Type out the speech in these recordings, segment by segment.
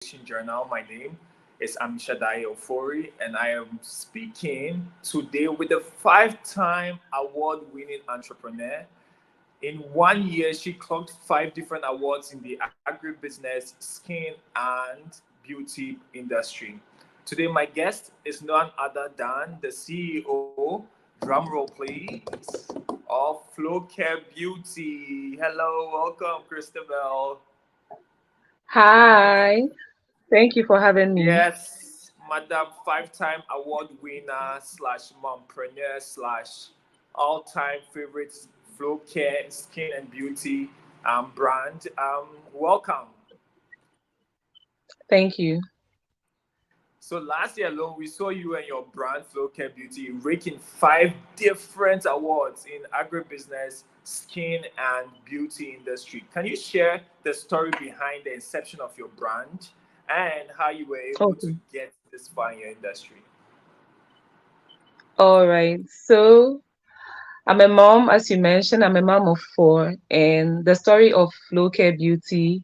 Journal. My name is Ammishaddai Ofori, and I am speaking today with a five-time award-winning entrepreneur. In 1 year, she clocked five different awards in the agribusiness, skin, and beauty industry. Today, my guest is none other than the CEO, drumroll please, of FlocareBeauty. Hello, welcome, Christabel. Hi, thank you for having me. Yes, Madam five-time award winner slash mompreneur slash all-time favorite flow care, skin and beauty brand. Welcome. Thank you. So last year alone, we saw you and your brand Flow Care Beauty raking five different awards in agribusiness, skin, and beauty industry. Can you share the story behind the inception of your brand and how you were able to Okay. get this far in your industry? All right. So I'm a mom, as you mentioned, I'm a mom of four, and the story of Flow Care Beauty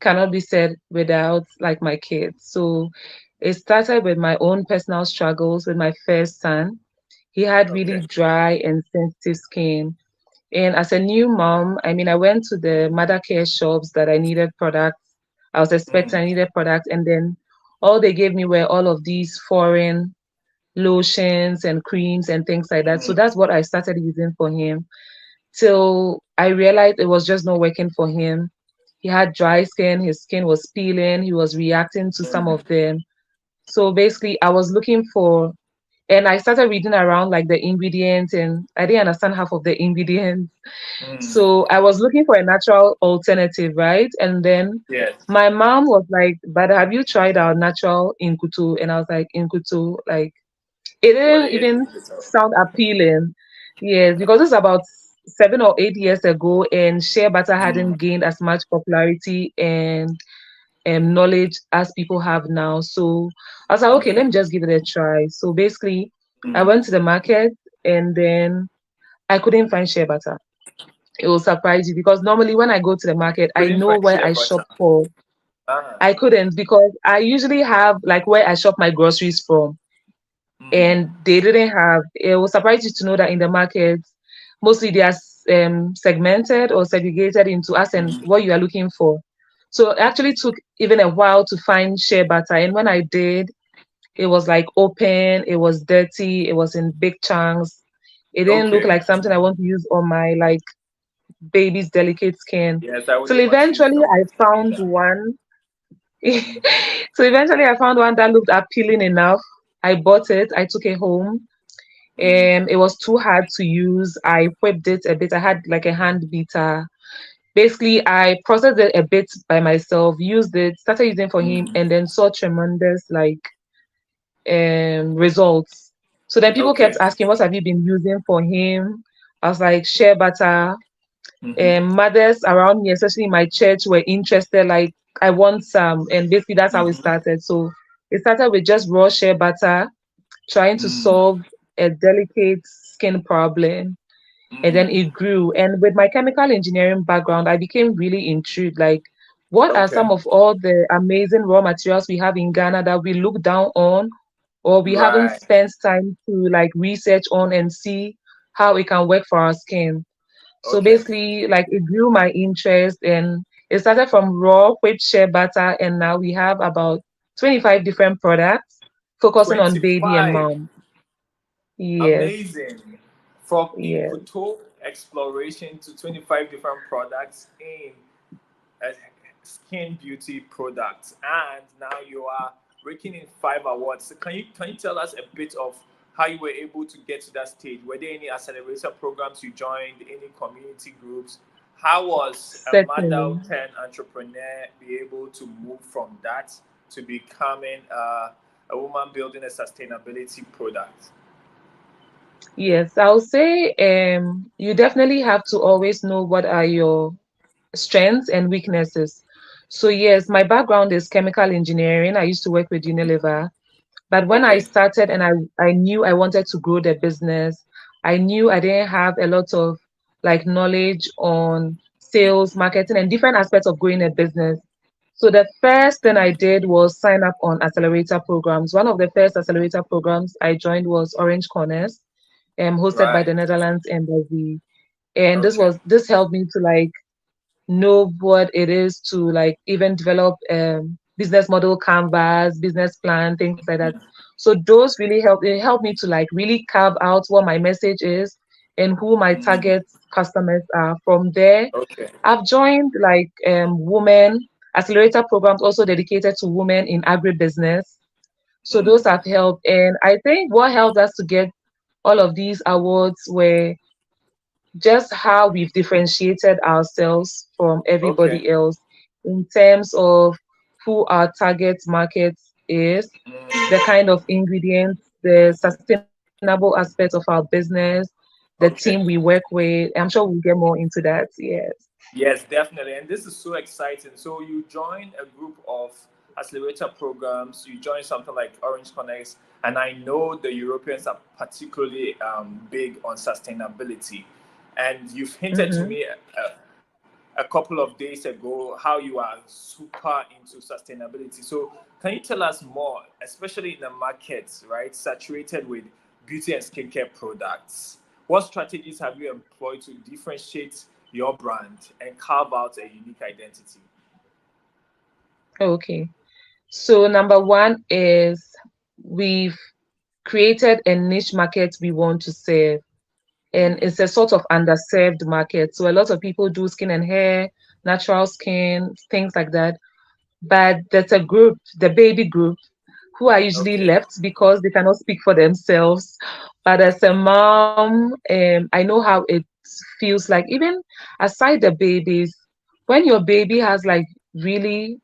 cannot be said without like my kids. So it started with my own personal struggles with my first son. He had really Okay. dry and sensitive skin. And as a new mom, I mean, I went to the mother care shops that I needed products. I was expecting I Mm, needed products, and then all they gave me were all of these foreign lotions and creams and things like that. So mm, that's what I started using for him till I realized it was just not working for him. He had dry skin, his skin was peeling, he was reacting to some mm, of them. So basically, I was looking for, and I started reading around like the ingredients, and I didn't understand half of the ingredients. mm. So I was looking for a natural alternative, right? And then Yes. my mom was like, "But have you tried our natural Inkutu?" And I was like, "Inkutu, like it What didn't is even it? sound appealing." Yes, because it's about 7 or 8 years ago, and shea butter Mm, hadn't gained as much popularity and knowledge as people have now. So I was like, okay, let okay. me just give it a try. So basically, I Mm. went to the market, and then I couldn't find shea butter. It will surprise you because normally when I go to the market, I Couldn't know find where shea I shop butter. for. Ah. I couldn't because I usually have like where I shop my groceries from, Mm, and they didn't have. It will surprise you to know that in the market, mostly they are segmented or segregated into us and mm, what you are looking for. So it actually took even a while to find shea butter, and when I did, it was like open, it was dirty, it was in big chunks. It didn't look okay. like something I want to use on my like baby's delicate skin. Yes, I Till wouldn't want to use it eventually on my I skin found either. one. Mm, So eventually I found one that looked appealing enough. I bought it, I took it home. mm, It was too hard to use. I whipped it a bit. I had like a hand beater. Basically, I processed it a bit by myself, used it, started using for him, mm. and then saw tremendous like results. So then people kept Okay. asking, "What have you been using for him?" I was like, "Shea butter." Mm-hmm. Mothers around me, especially in my church, were interested. Like, I want some, and basically that's how it Mm-hmm. started. So it started with just raw shea butter, trying to Mm, solve a delicate skin problem, and then mm. it grew. And with my chemical engineering background, I became really intrigued. Like, what are Okay. some of all the amazing raw materials we have in Ghana that we look down on, or we haven't Right. spent time to like research on and see how it can work for our skin? So Okay. basically, like it grew my interest, and it started from raw whipped shea butter, and now we have about 25 different products focusing on baby and 25. mom. Yes, Amazing. From yes. Inkuto exploration to 25 different products in uh, skin beauty products. And now you are raking in five awards. So can you tell us a bit of how you were able to get to that stage? Were there any accelerator programs you joined, any community groups? How was a mother Certainly. turned entrepreneur be able to move from that to becoming a woman building a sustainability product? Yes, I'll say you definitely have to always know what are your strengths and weaknesses. So yes, my background is chemical engineering. I used to work with Unilever. But when I Okay. started and I knew I wanted to grow the business, I knew I didn't have a lot of like knowledge on sales, marketing, and different aspects of growing a business. So the first thing I did was sign up on accelerator programs. One of the first accelerator programs I joined was Orange Corners, hosted by the Right. Netherlands Embassy. And Okay. this helped me to like know what it is to like even develop business model canvas, business plan, things like that. So those really helped. It helped me to like really carve out what my message is and who my Mm, target customers are. From there, okay. I've joined like women accelerator programs also dedicated to women in agribusiness. So those Mm, have helped. And I think what helped us to get all of these awards were just how we've differentiated ourselves from okay. everybody else in terms of who our target market is, the Mm, kind of ingredients, the sustainable aspect of our business, the team we okay. work with. I'm sure we'll get more into that. Yes. Yes, definitely. And this is so exciting. So you join a group of accelerator programs, you join something like Orange Connects, and I know the Europeans are particularly big on sustainability. And you've hinted to Mm-hmm. me a couple of days ago how you are super into sustainability. So can you tell us more, especially in the markets, right, saturated with beauty and skincare products? What strategies have you employed to differentiate your brand and carve out a unique identity? Okay. So number one is we've created a niche market we want to serve. And it's a sort of underserved market. So a lot of people do skin and hair, natural skin, things like that. But there's a group, the baby group, who are usually Okay. left because they cannot speak for themselves. But as a mom, I know how it feels like, even aside the babies, when your baby has like really,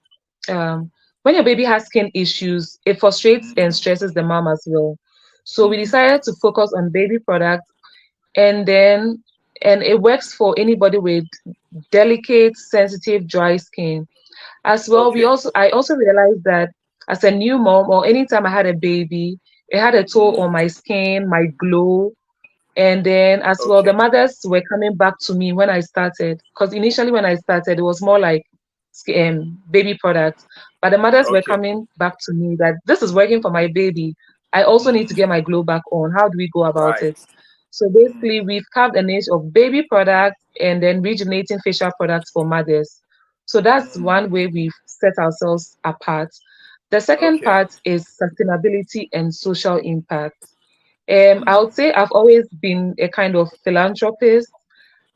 um, when your baby has skin issues, it frustrates and Mm, stresses the mom as well. So we mm, decided to focus on baby products, and then and it works for anybody with delicate, sensitive, dry skin as well. We okay. also I also realized that as a new mom, or anytime I had a baby, it had a toll on Mm, my skin, my glow. And then as well, the okay. mothers were coming back to me when I started, because initially when I started, it was more like baby products. But the mothers were Okay. coming back to me that this is working for my baby. I also need to get Mm, my glow back on. How do we go about right. it? So Mm, basically, we've carved a niche of baby products and then rejuvenating facial products for mothers. So that's mm, one way we've set ourselves apart. The second okay. part is sustainability and social impact. I Mm, would say I've always been a kind of philanthropist.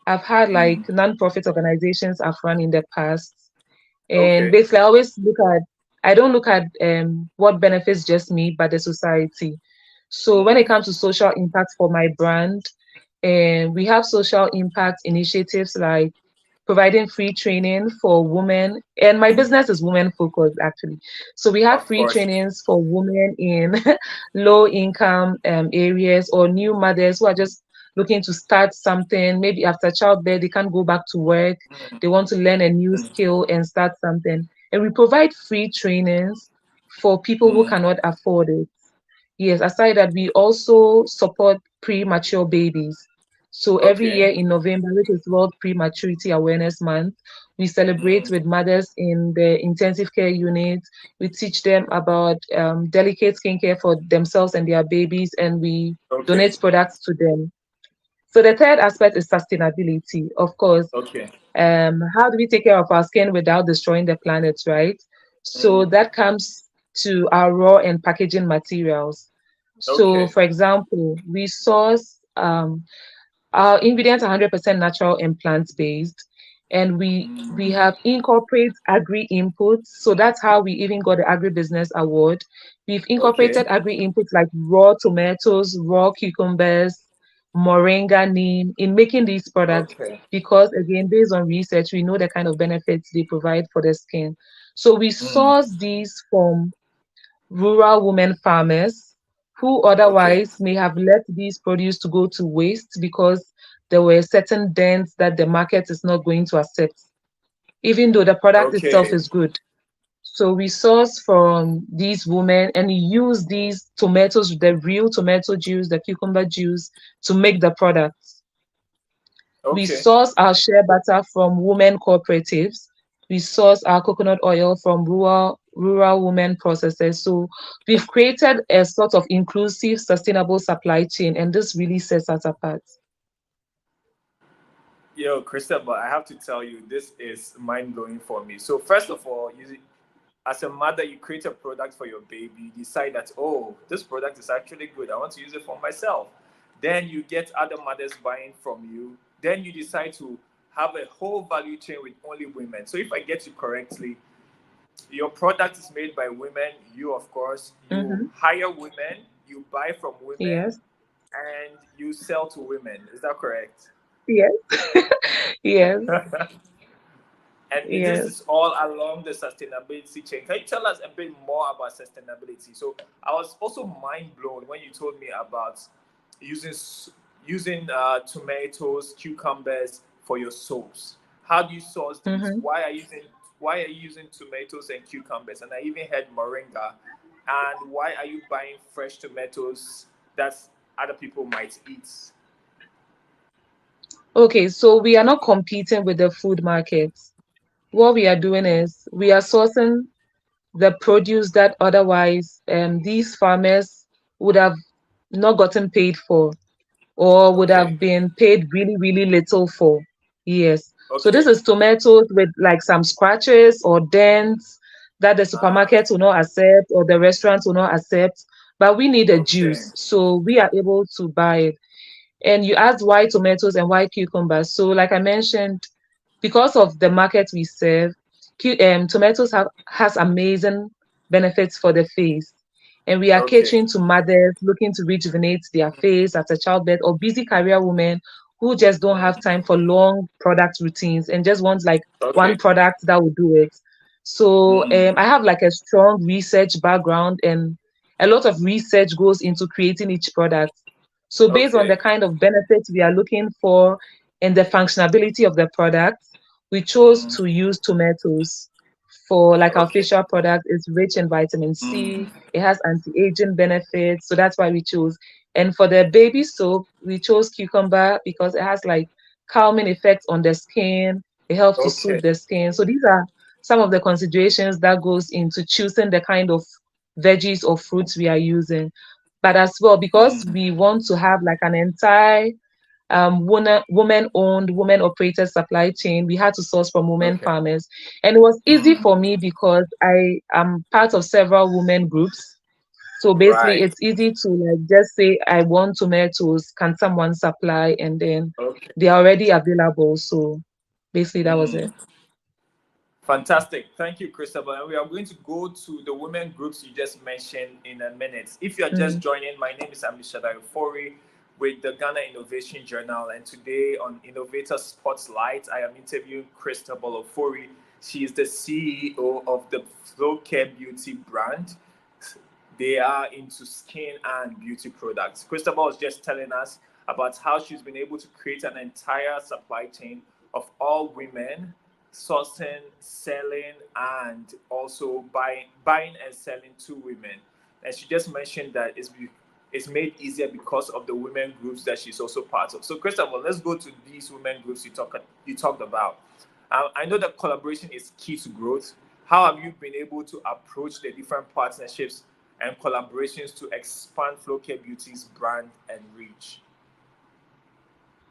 I've had like mm, non-profit organizations I've run in the past. And okay. basically, I don't look at what benefits just me, but the society. So when it Mm, comes to social impact for my brand, we have social impact initiatives like providing free training for women. And my business is women focused actually. So we have of free course. trainings for women in low income areas, or new mothers who are just looking to start something. Maybe after childbirth, they can't go back to work. They want to learn a new Mm, skill and start something. And we provide free trainings for people who mm, cannot afford it. Yes, aside that, we also support premature babies. So every okay. year in November, which is World Prematurity Awareness Month, we celebrate Mm, with mothers in the intensive care unit. We teach them about delicate skincare for themselves and their babies, and we okay. donate products to them. So the third aspect is sustainability. Of course, Okay. how do we take care of our skin without destroying the planet, right? So Mm, that comes to our raw and packaging materials. So, okay. for example, we source our ingredients are 100% natural and plant-based, and we Mm, have incorporate agri inputs. So that's how we even got the agribusiness award. We've okay. incorporated agri inputs like raw tomatoes, raw cucumbers, moringa, neem in making these products, Okay. because again, based on research, we know the kind of benefits they provide for the skin. So we Mm, source these from rural women farmers who okay. otherwise may have let these produce to go to waste because there were certain dents that the market is not going to accept, even though the product itself Okay. is good. So we source from these women and use these tomatoes, the real tomato juice, the cucumber juice, to make the products. We Okay. source our shea butter from women cooperatives. We source our coconut oil from rural women processors. So we've created a sort of inclusive, sustainable supply chain, and this really sets us apart. Yo, Christabel, I have to tell you, this is mind blowing for me. So, first of all, as a mother, you create a product for your baby. You decide that, oh, this product is actually good. I want to use it for myself. Then you get other mothers buying from you. Then you decide to have a whole value chain with only women. So, if I get you correctly, your product is made by women. You, of course, you Mm-hmm. hire women, you buy from women, Yes, and you sell to women. Is that correct? yes, yes, And this yes. is all along the sustainability chain. Can you tell us a bit more about sustainability? So I was also mind blown when you told me about using tomatoes, cucumbers for your soaps. How do you source these? Mm-hmm. Why are you using tomatoes and cucumbers? And I even heard moringa. And why are you buying fresh tomatoes that other people might eat? Okay, so we are not competing with the food markets. What we are doing is we are sourcing the produce that otherwise these farmers would have not gotten paid for, or would Okay. have been paid really, really little for. Yes. So this Okay. is tomatoes with like some scratches or dents that the Ah. supermarket will not accept or the restaurants will not accept, but we need a Okay. juice. So we are able to buy it. And you asked why tomatoes and why cucumbers. So like I mentioned, because of the market we serve, tomatoes has amazing benefits for the face. And we are Okay. catering to mothers looking to rejuvenate their face after childbirth, or busy career women who just don't have Mm. time for long product routines and just want like one Okay. product that will do it. So Mm. I have like a strong research background, and a lot of research goes into creating each product. So based on the Okay. kind of benefits we are looking for and the functionality of the product, we chose Mm. to use tomatoes for like our Okay. facial product. Is rich in vitamin C. Mm. It has anti-aging benefits, so that's why we chose. And for the baby soap, we chose cucumber because it has like calming effects on the skin. It helps to Okay. soothe the skin. So these are some of the considerations that goes into choosing the kind of veggies or fruits we are using. But as well, because Mm. we want to have like an entire woman-owned, woman-operated supply chain. We had to source from women Okay. farmers, and it was easy Mm. for me because I am part of several women groups. So basically, Right. it's easy to like just say I want tomatoes. Can someone supply? And then Okay. they are already available. So basically, that was Mm. it. Fantastic. Thank you, Christabel. And we are going to go to the women groups you just mentioned in a minute. If you are just Mm. joining, my name is Ammishaddai Ofori with the Ghana Innovation Journal. And today on Innovator Spotlight, I am interviewing Christabel Ofori. She is the CEO of the FlocareBeauty brand. They are into skin and beauty products. Christabel was just telling us about how she's been able to create an entire supply chain of all women sourcing, selling, and also buying and selling to women. And she just mentioned that it's made easier because of the women groups that she's also part of. So, Christabel, let's go to these women groups you talked about. I know that collaboration is key to growth. How have you been able to approach the different partnerships and collaborations to expand FlocareBeauty's brand and reach?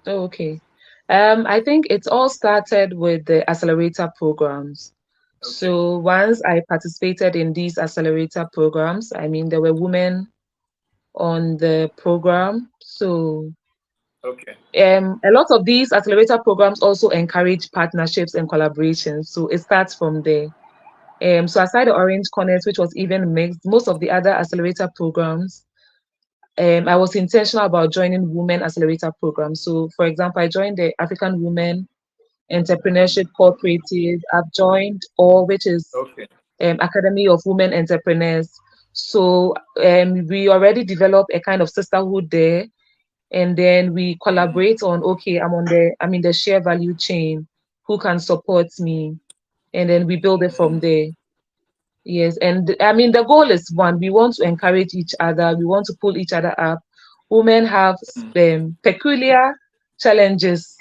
Oh, okay. I think it all started with the accelerator programs. Okay. So once I participated in these accelerator programs, I mean, there were women on the program. So Okay. a lot of these accelerator programs also encourage partnerships and collaborations. So it starts from there. So aside the Orange Corners, which was even mixed, most of the other accelerator programs, I was intentional about joining women accelerator programs. So for example, I joined the African Women Entrepreneurship Cooperative. I've joined OR, which is Okay. Academy of Women Entrepreneurs. So we already developed a kind of sisterhood there, and then we Mm. collaborate on, okay, I'm in the share value chain. Who can support me? And then we build it from Mm. there. Yes, and I mean the goal is one. We want to encourage each other. We want to pull each other up. Women have Mm. peculiar challenges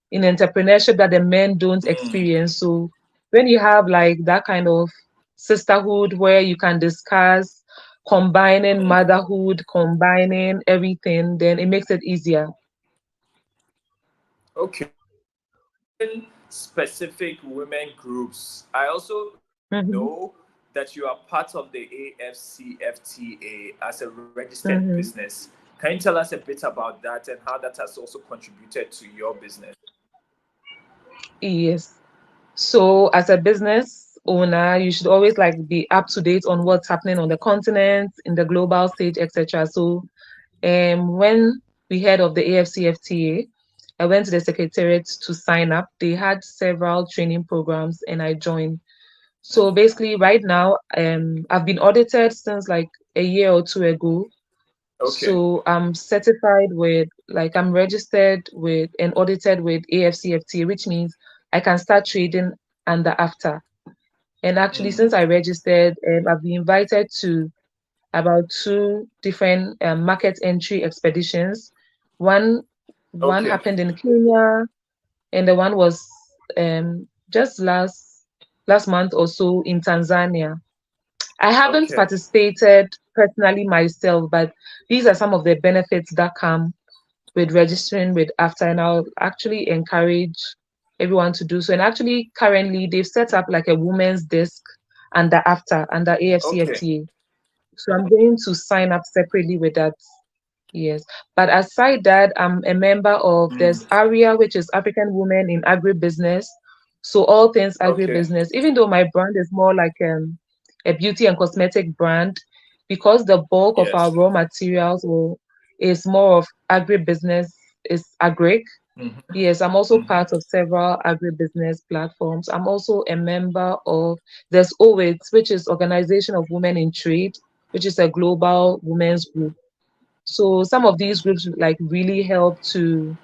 in entrepreneurship that the men don't Mm. experience. So when you have like that kind of sisterhood where you can discuss combining Mhm. motherhood, combining everything, then it makes it easier. Okay. Mention specific women groups. I also Mm-hmm. know that you are part of the AFCFTA as a registered Mm-hmm. business. Can you tell us a bit about that and how that has also contributed to your business? Yes. So as a business owner, you should always like be up to date on what's happening on the continent, in the global stage, etc. So when we heard of the AFCFTA, I went to the secretariat to sign up. They had several training programs and I joined. So basically right now, I've been audited since like a year or two ago. Okay. So I'm certified with, like, I'm registered with and audited with AFCFTA, which means I can start trading under after. And actually, Mm. since I registered, I've been invited to about two different market entry expeditions. One one Okay. happened in Kenya, and the one was just last month or so in Tanzania. I haven't Okay. participated personally myself, but these are some of the benefits that come with registering with AFTA, and I'll actually encourage everyone to do so. And actually, currently, they've set up like a women's desk under AFTA, under Okay. AFCFTA. So I'm going to sign up separately with that. Yes. But aside that, I'm a member of this Mm. area, which is African Women in Agribusiness. So all things Okay. agribusiness, even though my brand is more like a beauty and cosmetic brand, because the bulk of our Yes. raw materials is more of agribusiness, is agric. Mm-hmm. Yes, I'm also Mm-hmm. part of several agribusiness platforms. I'm also a member of there's OWIT, which is Organization of Women in Trade, which is a global women's group. So some of these groups like really help to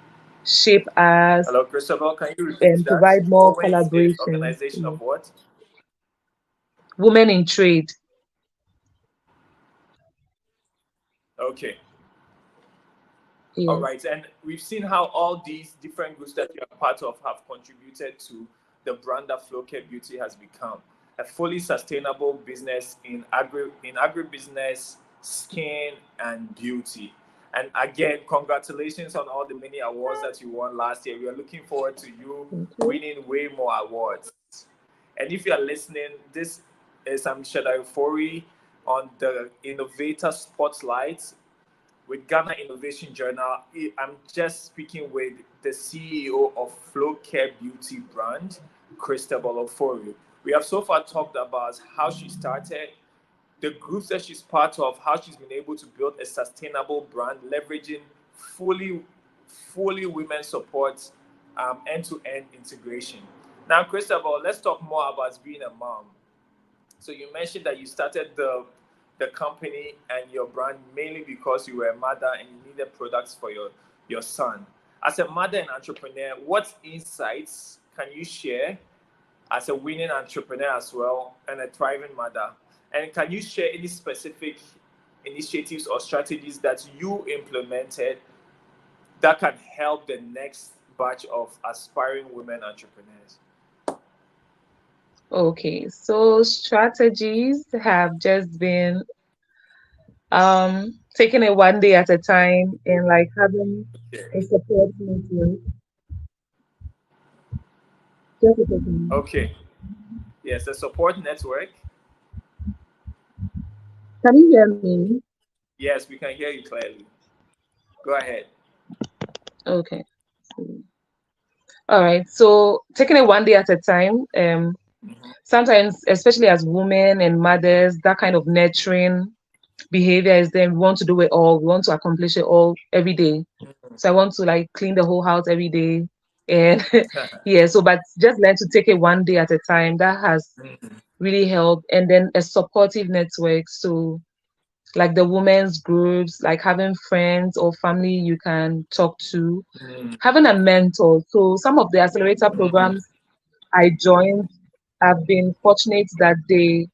shape us Hello, Christabel. Can you repeat and that? provide more Owens is collaboration. organization Yes. of what? Women in trade. Okay. All Yes. right. And we've seen how all these different groups that you are part of have contributed to the brand that FlocareBeauty has become. A fully sustainable business in agribusiness, skin, and beauty. And again, congratulations on all the many awards that you won last year. We are looking forward to you Thank you. winning way more awards. And if you are listening, this is Ammishaddai Ofori on the Innovator Spotlight with Ghana Innovation Journal. I'm just speaking with the CEO of FlocareBeauty brand, Christabel Ofori. We have so far talked about how she started, the groups that she's part of, how she's been able to build a sustainable brand, leveraging fully women support, end-to-end integration. Now, Christabel, let's talk more about being a mom. So you mentioned that you started the company and your brand mainly because you were a mother and you needed products for your son. As a mother and entrepreneur, what insights can you share as a winning entrepreneur as well and a thriving mother? And can you share any specific initiatives or strategies that you implemented that can help the next batch of aspiring women entrepreneurs? Okay. So strategies have just been taking it one day at a time and like having a Okay. support network. Just a second. Okay. Yes, a support network. Can you hear me? Yes, we can hear you clearly. Go ahead. Okay. All right. So taking it one day at a time. Mhm. Sometimes, especially as women and mothers, that kind of nurturing behavior is then we want to do it all. We want to accomplish it all every day. So I want to like clean the whole house every day. And yeah, so but just learn to take it one day at a time. That has Mhm. really helped. And then a supportive network. So like the women's groups, like having friends or family you can talk to, Mhm. having a mentor. So some of the accelerator Mhm. programs I joined, I've been fortunate that they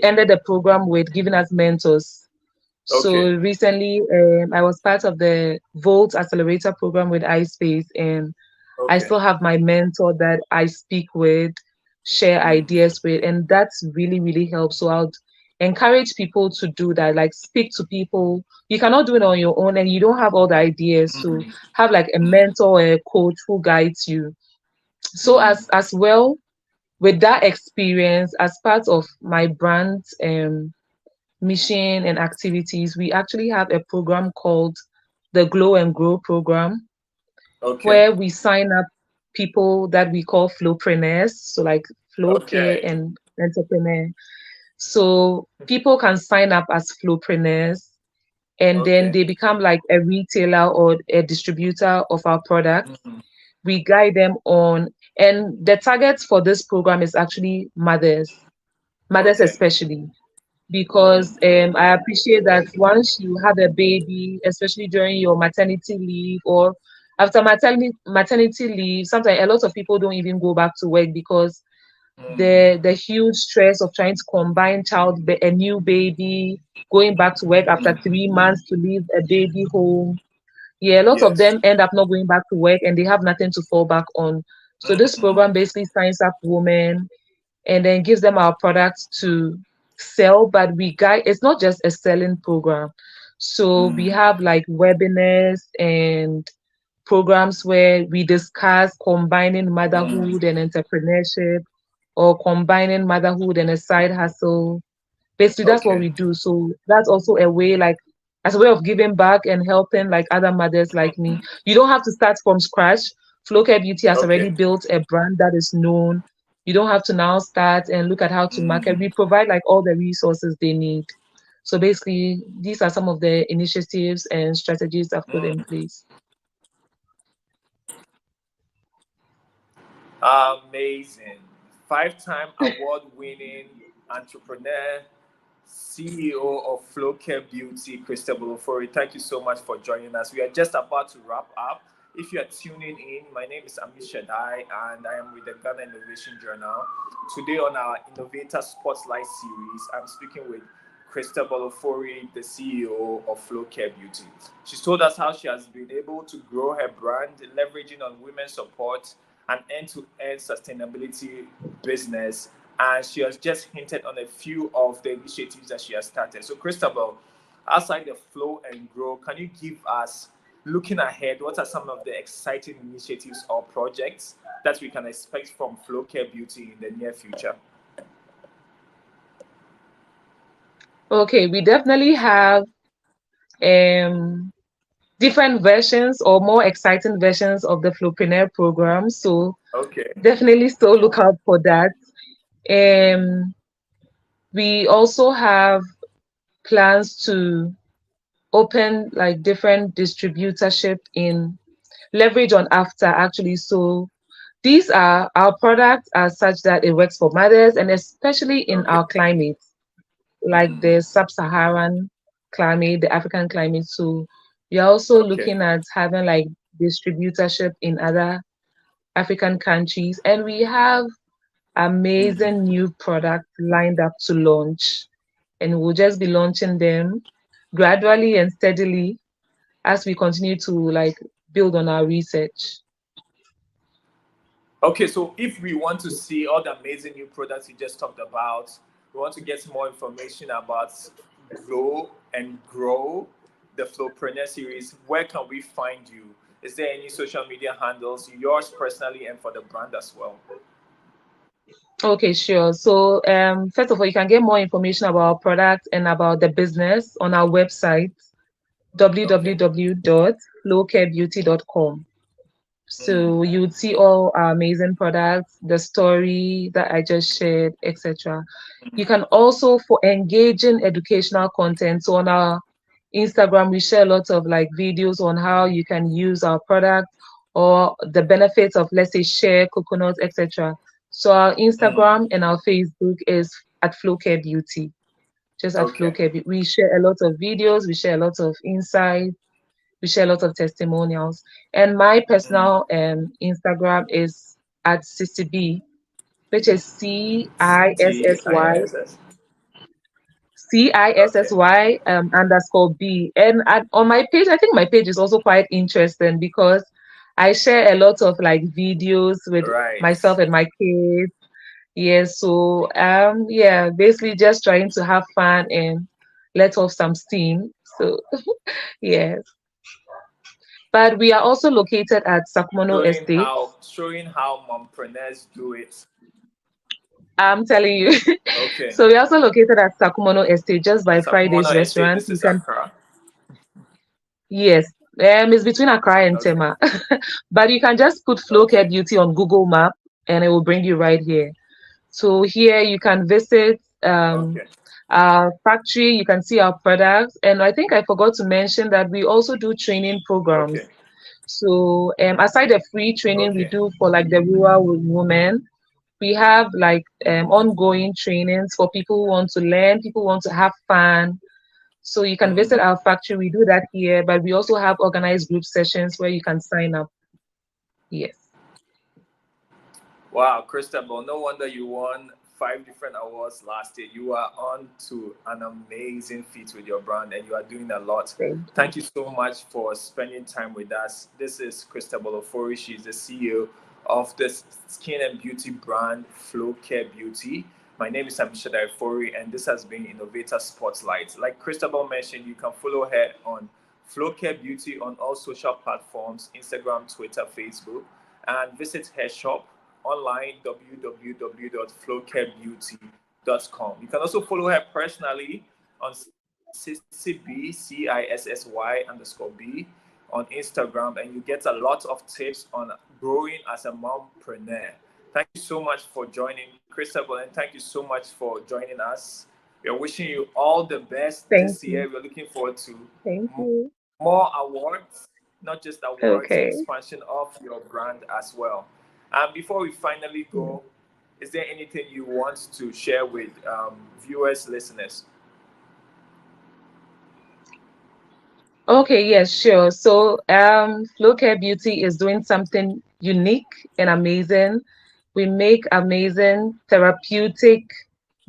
ended the program with giving us mentors. So Okay. recently, I was part of the Volt Accelerator program with iSpace, and I Okay. still have my mentor that I speak with. share ideas with, and that's really, really helps. So I'll encourage people to do that, like speak to people. You cannot do it on your own and you don't have all the ideas. So Mm, have like a mm, mentor or a coach who guides you. So mm. as well, with that experience, as part of my brand mission and activities, we actually have a program called the Glow and Grow program, Okay. where we sign up people that we call flowpreneurs, so like flow care Okay. and entrepreneur. So people can sign up as flowpreneurs and then Okay. they become like a retailer or a distributor of our products. Mm, We guide them on, and the target for this program is actually mothers okay. especially, because Mm, I appreciate that once you have a baby, especially during your maternity leave or after maternity leave, sometimes a lot of people don't even go back to work because the mm, huge stress of trying to combine a new baby, going back to work after mm. 3 months to leave a baby home. Yeah, a lot of Yes. them end up not going back to work and they have nothing to fall back on. So this program Mm, basically signs up women and then gives them our products to sell. But we guide, it's not just a selling program. So we mm, have like webinars and programs where we discuss combining motherhood mm. and entrepreneurship or combining motherhood and a side hustle. Basically, that's what Okay. we do. So that's also a way, like, as a way of giving back and helping like other mothers like me. You don't have to start from scratch. Flowcare Beauty has already Okay. built a brand that is known. You don't have to now start and look at how to market. Mm, We provide like all the resources they need. So basically, these are some of the initiatives and strategies I've put in mm. place. Amazing. Five-time award-winning entrepreneur, CEO of FlocareBeauty, Christabel Ofori. Thank you so much for joining us. We are just about to wrap up. If you are tuning in, my name is Ammishaddai and I am with the Ghana Innovation Journal. Today on our Innovator Spotlight series, I'm speaking with Christabel Ofori, the CEO of FlocareBeauty. She's told us how she has been able to grow her brand, leveraging on women's support and end-to-end sustainability business, and she has just hinted on a few of the initiatives that she has started. So, Christabel, outside the flow and grow, can you give us, looking ahead, what are some of the exciting initiatives or projects that we can expect from FlocareBeauty in the near future? Okay, we definitely have um, different versions or more exciting versions of the Flowpreneur program. So Okay. definitely still look out for that. Um, we also have plans to open like different distributorship in leverage on after actually. So these are our products are such that it works for mothers and especially in Okay. our climate, like Mm, the sub-Saharan climate, the African climate. So we are also okay. looking at having like distributorship in other African countries, and we have amazing Mm. new products lined up to launch, and we'll just be launching them gradually and steadily as we continue to like build on our research. Okay, so if we want to see all the amazing new products you just talked about, we want to get more information about Grow and Grow, the Flowpreneur series, where can we find you? Is there any social media handles, yours personally and for the brand as well? Okay, sure. So, first of all, you can get more information about our product and about the business on our website, Okay. www.flowcarebeauty.com. So Mm, you would see all our amazing products, the story that I just shared, etc. You can also for engaging educational content. So on our Instagram, we share lots of like videos on how you can use our product or the benefits of, let's say, share, coconut, etc. So our mm. Instagram and our Facebook is at Flowcare Beauty, just at Okay. Flowcare Beauty. We share a lot of videos, we share a lot of insights, we share a lot of testimonials. And my Mm. personal Instagram is at CCB, which is CTISS. Okay. CISSY underscore B. And on my page, I think my page is also quite interesting because I share a lot of like videos with Right. myself and my kids. Yes, so yeah, basically just trying to have fun and let off some steam. So yes. But we are also located at Sakmono Estate. Showing how mompreneurs do it. I'm telling you. Okay. So we're also located at Sakumono Estate, just by Sakumono Friday's Estate. restaurant. This You is can, Accra. yes, it's between Accra and Okay. Tema. But you can just put Okay. FlocareBeauty on Google Map and it will bring you right here. So here you can visit Okay. our factory, you can see our products. And I think I forgot to mention that we also do training Okay. programs. So aside the free training we Okay. do for like the rural women, we have like ongoing trainings for people who want to learn, people who want to have fun. So you can visit Mm. our factory. We do that here, but we also have organized group sessions where you can sign up. Yes. Wow, Christabel, no wonder you won 5 different awards last year. You are on to an amazing feat with your brand and you are doing a lot. Thank you. Thank you so much for spending time with us. This is Christabel Ofori. She's the CEO of the skin and beauty brand FlocareBeauty. My name is Ammishaddai Ofori and this has been Innovator Spotlight. Like Christabel mentioned, you can follow her on FlocareBeauty on all social platforms, Instagram, Twitter, Facebook, and visit her shop online www.flocarebeauty.com. You can also follow her personally on CISSY_B on Instagram, and you get a lot of tips on growing as a mompreneur. Thank you so much for joining, Christabel, and thank you so much for joining us. We are wishing you all the best Thank this you. year. We're looking forward to Thank you. more awards, not just awards, Okay. expansion of your brand as well. And before we finally Yeah. go, is there anything you want to share with viewers, listeners? Okay, yes, sure. So, FlocareBeauty is doing something unique and amazing. We make amazing therapeutic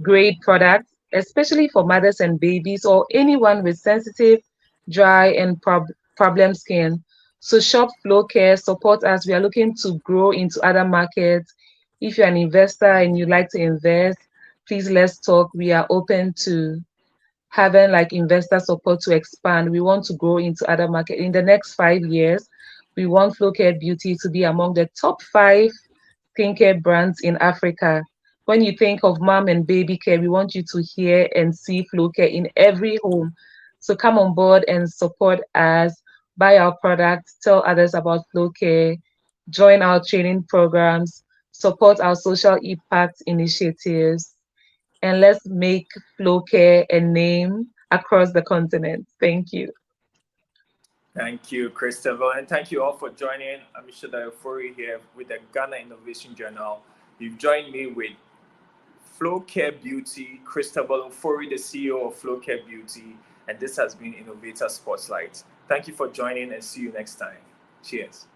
grade products, especially for mothers and babies or anyone with sensitive, dry, and problem skin. So, shop Flocare, support us. We are looking to grow into other markets. If you're an investor and you'd like to invest, please let's talk. We are open to having like investor support to expand. We want to grow into other market in the next 5 years. We want FlocareBeauty to be among the top 5 skincare brands in Africa. When you think of mom and baby care, we want you to hear and see Flocare in every home. So come on board and support us, buy our products, tell others about Flocare, join our training programs, support our social impact initiatives, and let's make Flocare a name across the continent. Thank you. Thank you, Christabel, and thank you all for joining. I'm Ammishaddai Ofori here with the Ghana Innovation Journal. You've joined me with FlocareBeauty, Christabel Ofori, the CEO of FlocareBeauty, and this has been Innovator Spotlight. Thank you for joining and see you next time. Cheers.